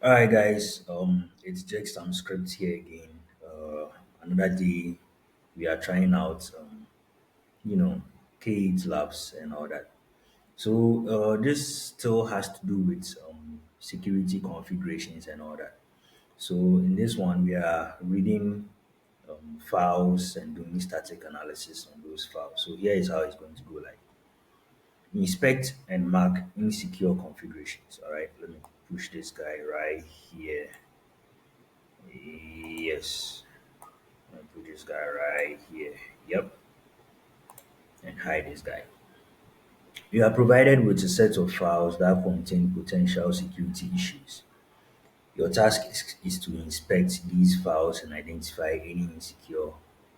All right, guys. It's Jake Sam Script here again. Another day. We are trying out, you know, k8s labs and all that. So this still has to do with security configurations and all that. So in this one, we are reading files and doing static analysis on those files. So here is how it's going to go. Like inspect and mark insecure configurations. All right, let me push this guy right here. Yes. I'm gonna put this guy right here. Yep. And hide this guy. You are provided with a set of files that contain potential security issues. Your task is to inspect these files and identify any insecure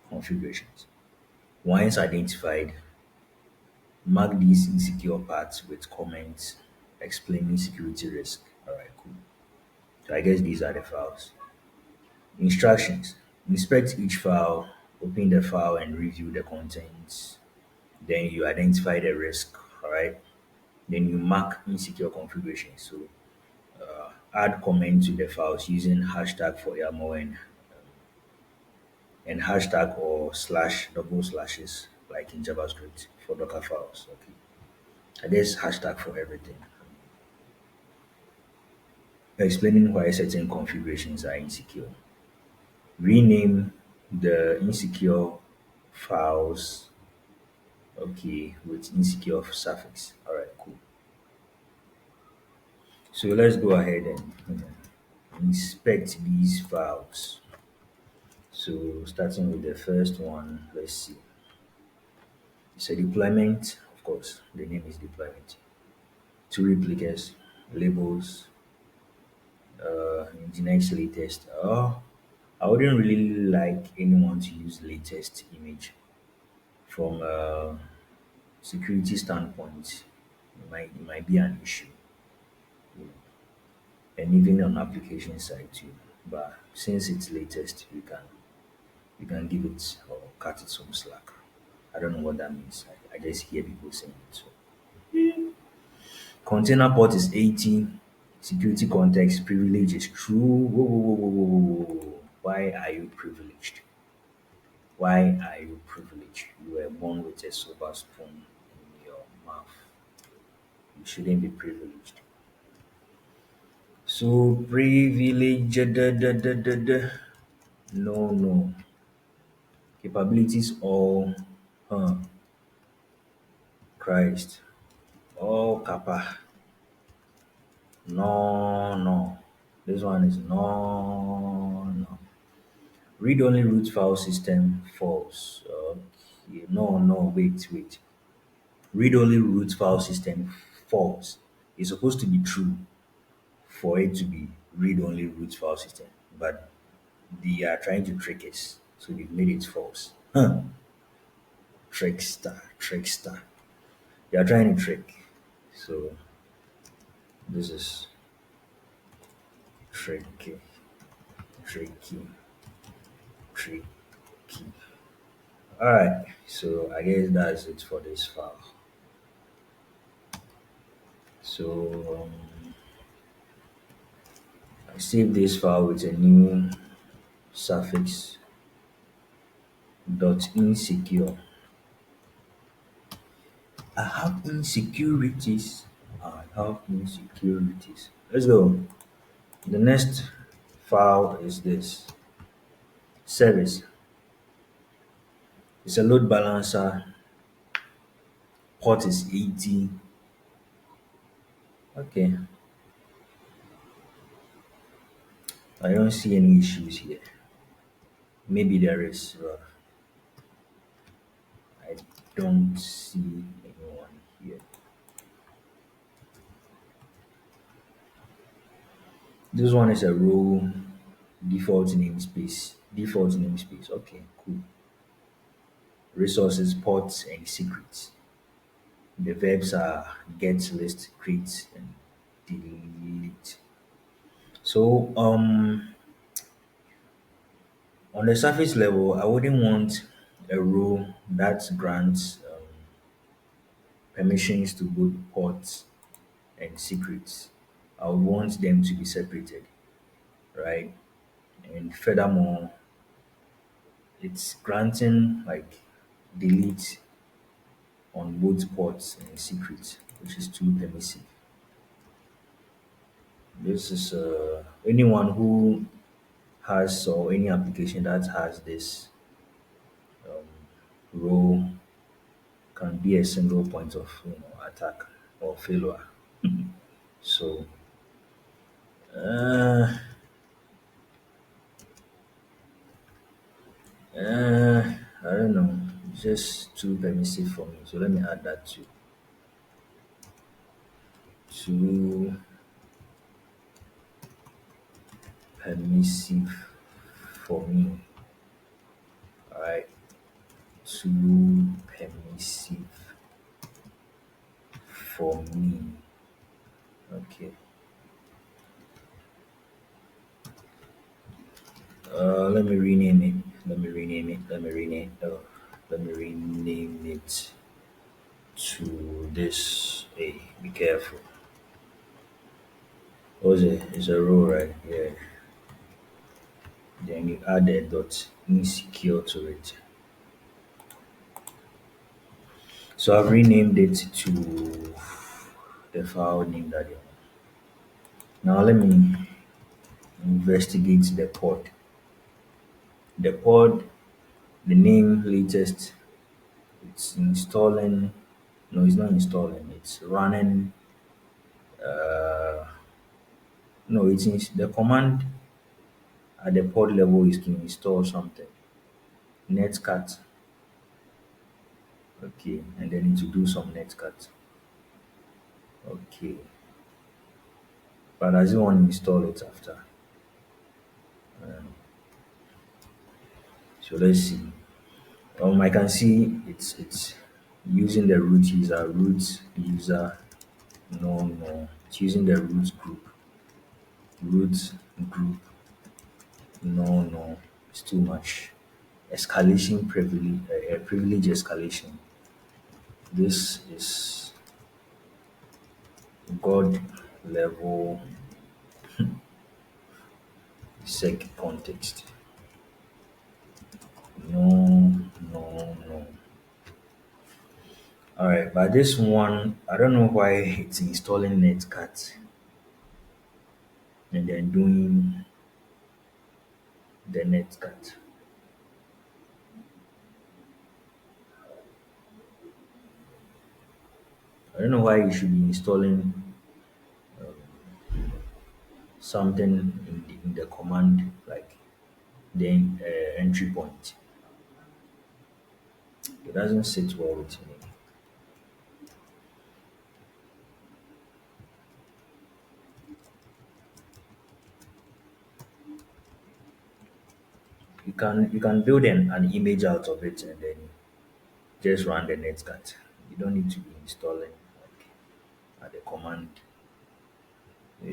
configurations. Once identified, mark these insecure parts with comments explaining security risk. Alright, cool. So I guess these are the files. Instructions. Inspect each file, open the file and review the contents. Then you identify the risk, all right? Then you mark insecure configuration. So add comment to the files using hashtag for YAML and hashtag or slash double slashes like in JavaScript for Docker files. Okay. I guess hashtag for everything. Explaining why certain configurations are insecure. Rename the insecure files, okay, with insecure suffix. All right, cool. So let's go ahead and inspect these files. So starting with the first one, let's see. It's a deployment, of course, the name is deployment. Two replicas, labels, Nginx latest. I wouldn't really like anyone to use latest image from a security standpoint. It might be an issue, and even on application side too. But since it's latest, you can give it or cut it some slack. I don't know what that means. I just hear people saying it. So container port is 80. Security context privilege is true. Whoa, whoa, whoa, whoa, whoa, whoa, whoa. Why are you privileged? Why are you privileged? You were born with a silver spoon in your mouth. You shouldn't be privileged. So privilege, no, no. Capabilities all, huh? Christ, all kappa. No, no. This one is no, no. Read-only root file system false. Okay. No, no, wait. Read-only root file system false. It's supposed to be true for it to be read-only root file system, but they are trying to trick us, so they've made it false. Huh. Trickster. They are trying to trick. So this is tricky, tricky, tricky. Alright, so I guess that's it for this file. So I save this file with a new suffix dot insecure. I have insecurities. I have insecurities. Let's go. The next file is this service. It's a load balancer. Port is 80. Okay, I don't see any issues here. Maybe there is, but I don't see anyone here. This one is a role default namespace. Default namespace. Okay, cool. Resources, ports, and secrets. The verbs are get, list, create, and delete. So on the surface level, I wouldn't want a role that grants permissions to both ports and secrets. I would want them to be separated. right? And furthermore, it's granting like delete on both ports in secret, which is too permissive. This is anyone who has or any application that has this role can be a single point of attack or failure. So uh, I don't know. It's just too permissive for me. So let me add that to too permissive for me. Alright. Too permissive for me. Okay. Let me rename it. Let me rename it. Let me rename. Let me rename it to this. Hey, be careful. What is it? It's a row, right? Yeah. Then you add a dot insecure to it. So I've renamed it to the file name that you want. Now let me investigate the pod. The pod, the name latest, it's installing. No, it's not installing. It's running. Uh, no, the command at the pod level is to install something. Netcat. Okay, and then need to do some netcat. Okay, but does it want to install it after? So let's see. I can see it's using the root user. No, it's using the root group. No, it's too much. Escalation privilege, privilege escalation. This is God level sec context. No. All right, but this one, I don't know why it's installing netcat and then doing the netcat. I don't know why you should be installing something in the command like the entry point. It doesn't sit well with me. You can build an image out of it and then just run the netcat. You don't need to be installing like the command. Uh,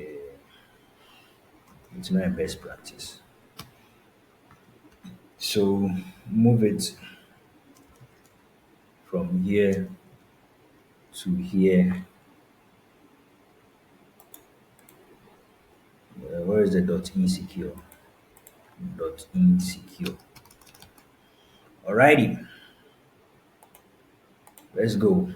it's not a best practice. So move it from here to here. Where is the dot insecure? Dot insecure. Alrighty, let's go.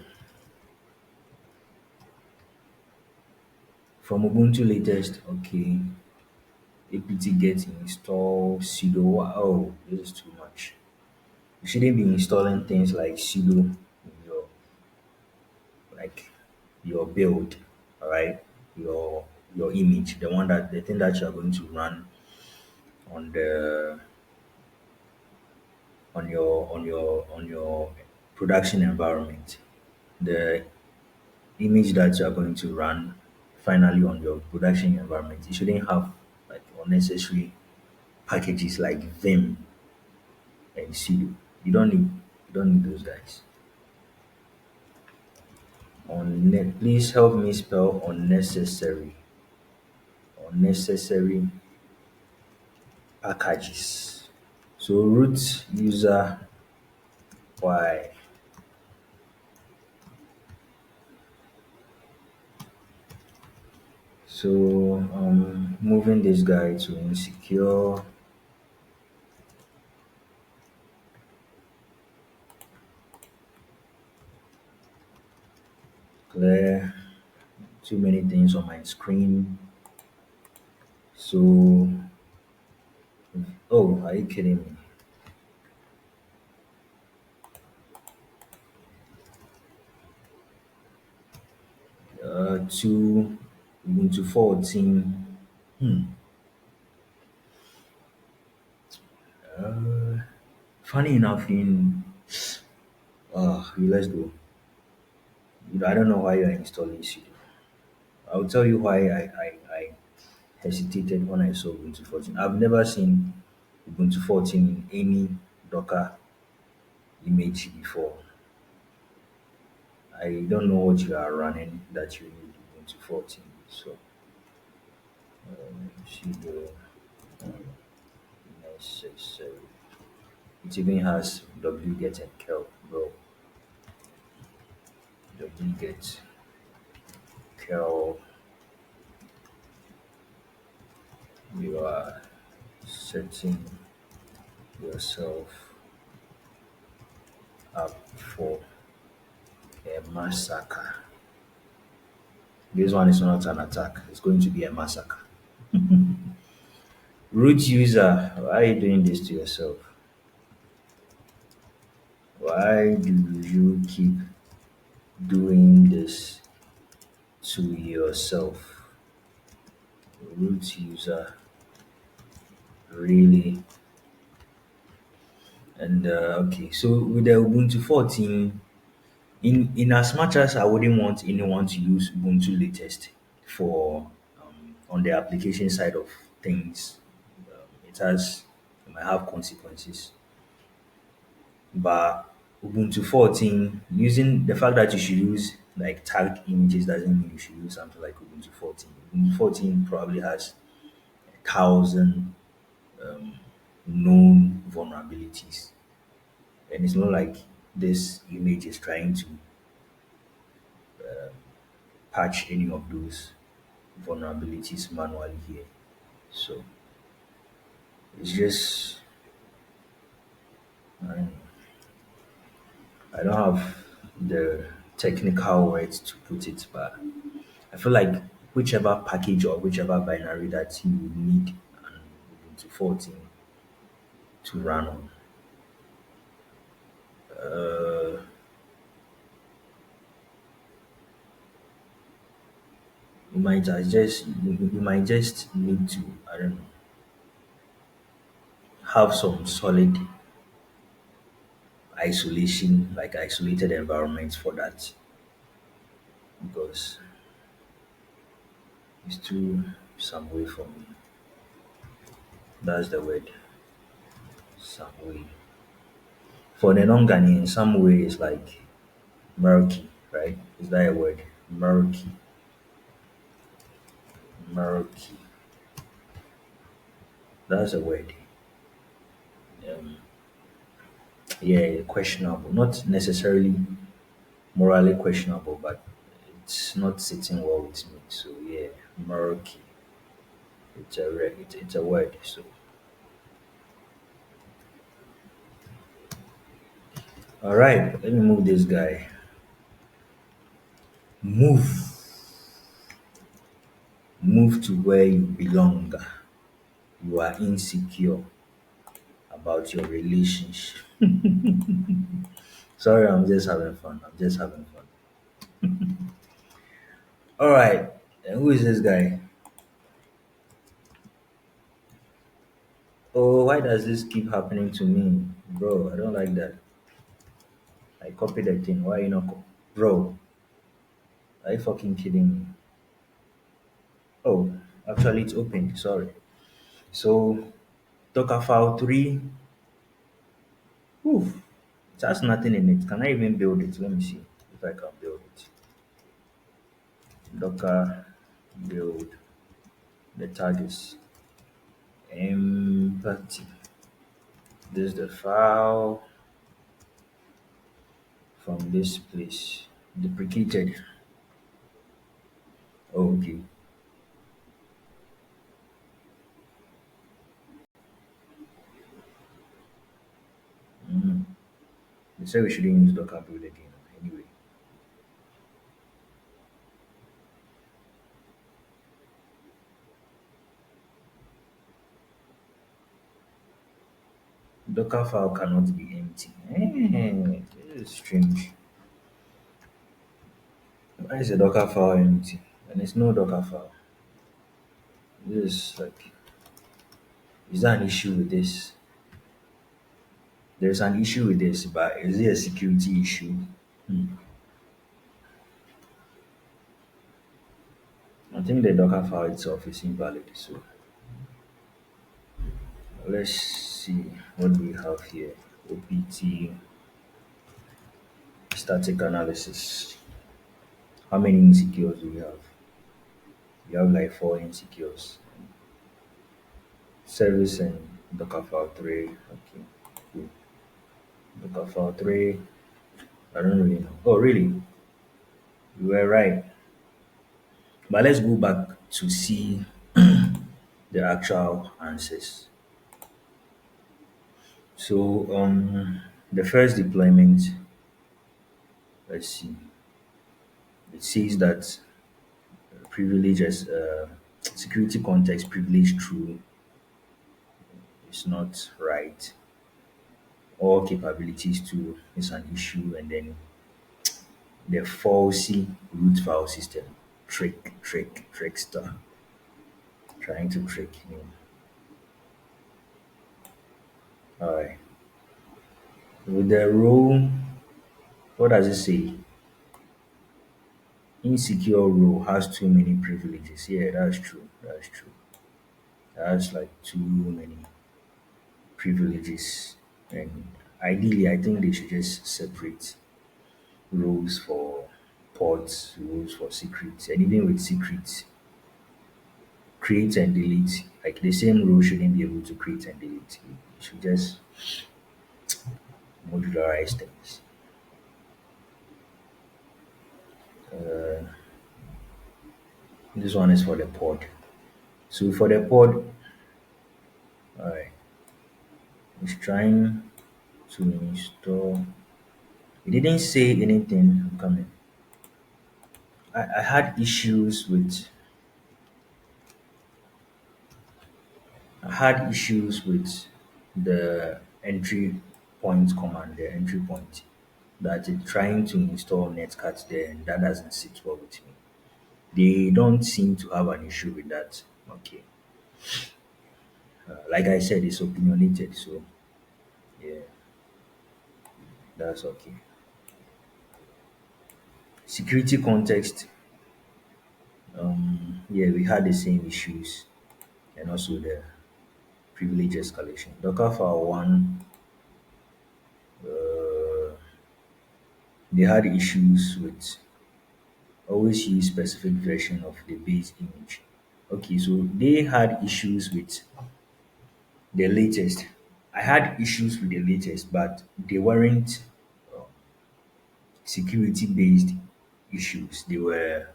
From Ubuntu latest, okay. apt get install sudo. Oh, this is too much. You shouldn't be installing things like sudo in your like your build, all right? Your image, the thing that you are going to run on the on your production environment. The image that you are going to run finally on your production environment, you shouldn't have like unnecessary packages like vim and sudo. You don't need those guys. Please help me spell unnecessary packages. So root user y. So moving this guy to insecure, clear, too many things on my screen. So, oh, are you kidding me? To Ubuntu 14. Hmm. Uh, Funny enough, let's go. I don't know why you're installing sudo. I'll tell you why I hesitated when I saw Ubuntu 14. I've never seen Ubuntu 14 in any Docker image before. I don't know what you are running that you need Ubuntu 14. So, sudo necessary. It even has wget and kel, bro. Wget, kel, you are setting yourself up for a massacre. This one is not an attack, it's going to be a massacre. Root user, why are you doing this to yourself? Why do you keep doing this to yourself? Root user, really? And okay, so with the Ubuntu 14, in as much as I wouldn't want anyone to use Ubuntu latest for on the application side of things, it might have consequences. But Ubuntu 14, using the fact that you should use like tagged images doesn't mean you should use something like Ubuntu 14. Ubuntu 14 probably has 1,000 known vulnerabilities, and it's not like this image is trying to patch any of those vulnerabilities manually here. So it's just I, I don't have the technical words to put it, but I feel like whichever package or whichever binary that you need an Ubuntu 14 to run on, uh, you might just need to, I don't know, have some solid isolation, like isolated environments for that, because it's too some way for me. That's the word, some way. For the non-Ghanaian, some way is like murky, right? Is that a word? Murky, murky. That's a word. Um, yeah, questionable. Not necessarily morally questionable, but it's not sitting well with me. So yeah, murky. It's a word. So all right, let me move this guy. Move, move to where you belong. You are insecure about your relationship. Sorry, I'm just having fun. I'm just having fun. All right, and who is this guy? Oh, why does this keep happening to me, bro? I don't like that. I copied the thing. Why you not, bro? Are you fucking kidding me? Oh, actually, it's open. Sorry. So, Docker file 3. Oof, it has nothing in it. Can I even build it? Let me see if I can build it. Docker build. The tag is empty. This is the file from this place. Deprecated. Oh, okay. They said we shouldn't use Docker build again. Anyway, Docker file cannot be empty. This is strange. Why is a Docker file empty? And it's no Docker file. This is like, is there an issue with this? There's an issue with this, but is it a security issue? Hmm. I think the Docker file itself is invalid. So let's see what we have here. OPT static analysis. How many insecures do we have? We have like four insecures. Service and Docker file 3. Okay, cool. Docker file 3. I don't really know. Oh, really? You were right. But let's go back to see the actual answers. So, the first deployment, let's see, it says that privileges, security context privilege true is not right. All capabilities too is an issue, and then the falsy root file system, trickster, trying to trick me. All right. With the role, what does it say? Insecure role has too many privileges. Yeah, that's true. That's true. That's like too many privileges. And ideally, I think they should just separate rules for pods, rules for secrets, and even with secrets, create and delete. Like the same rule shouldn't be able to create and delete. You should just modularize things. Uh, this one is for the pod. So for the pod, alright, it's trying to install. It didn't say anything. I'm coming. I had issues with the entry point command, the entry point, that it's trying to install netcat there, and that doesn't sit well with me. They don't seem to have an issue with that. Okay. Like I said, it's opinionated, so yeah, that's okay. Security context, yeah, we had the same issues, and also the privilege escalation. Docker file 1, uh, they had issues with always use specific version of the base image. Okay, so they had issues with the latest. I had issues with the latest, but they weren't security based issues. They were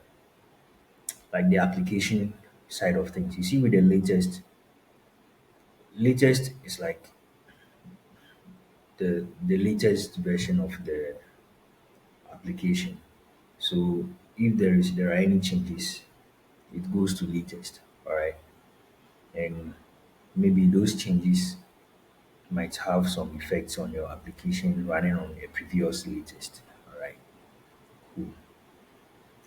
like the application side of things. You see, with the latest is like the latest version of the application. So if there are any changes, it goes to latest. All right, and maybe those changes might have some effects on your application running on a previous latest. All right, cool.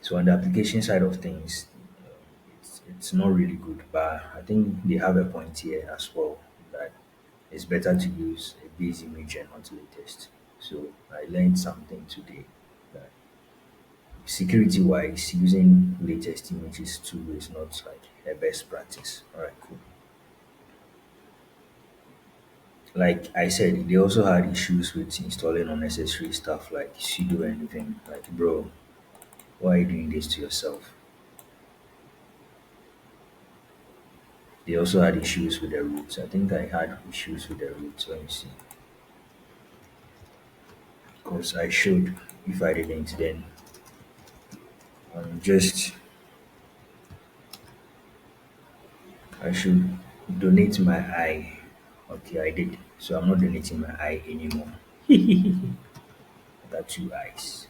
So on the application side of things, it's not really good, but I think they have a point here as well that it's better to use a base image and not latest. So I learned something today that security wise, using latest images too is not like a best practice. All right, cool. Like I said, they also had issues with installing unnecessary stuff like sudo and anything. Like, bro, why are you doing this to yourself? They also had issues with the roots. I think I had issues with the roots. Let me see. Because I should. If I didn't, then just I should donate my eye. Okay, I did. So I'm not donating my eye anymore. got two eyes.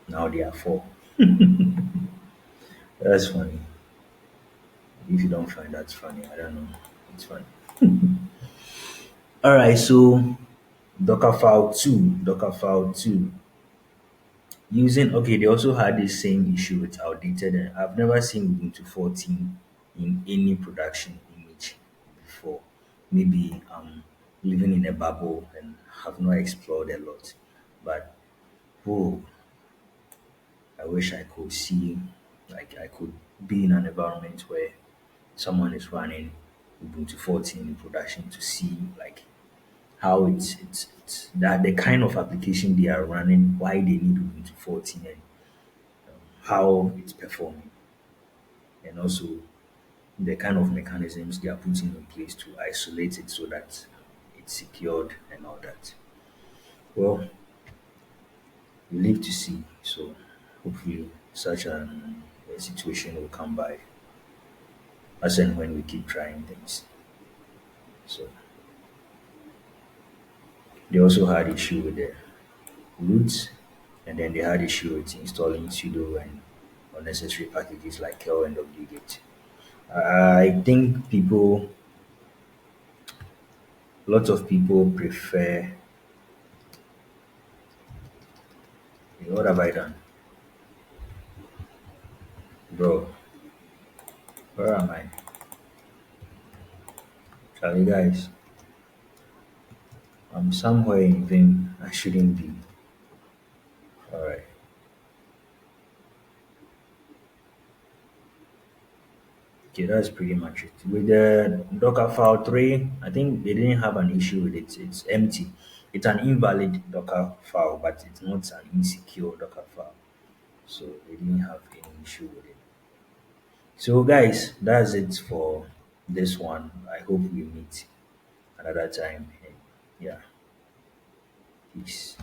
Now there are four. That's funny. If you don't find that funny, I don't know. It's funny. All right, so Dockerfile 2. Okay, they also had the same issue with outdated. And I've never seen Ubuntu 14 in any production image before. Maybe I'm living in a bubble and have not explored a lot. But oh, I wish I could see, like, I could be in an environment where someone is running Ubuntu 14 in production to see, like, how it's that the kind of application they are running, why they need Ubuntu 14, and how it's performing, and also the kind of mechanisms they are putting in place to isolate it so that it's secured and all that. Well, we live to see. So hopefully such a situation will come by as and when we keep trying things. So they also had issue with the root, and then they had issue with installing sudo and unnecessary packages like curl and wget. I think lots of people prefer. What have I done, bro? Where am I? Charlie, guys, I'm somewhere in Vim I shouldn't be. All right. Okay, that's pretty much it. With the Docker file 3, I think they didn't have an issue with it. It's empty. It's an invalid Docker file, but it's not an insecure Docker file. So they didn't have any issue with it. So, guys, that's it for this one. I hope we meet another time. And yeah, peace.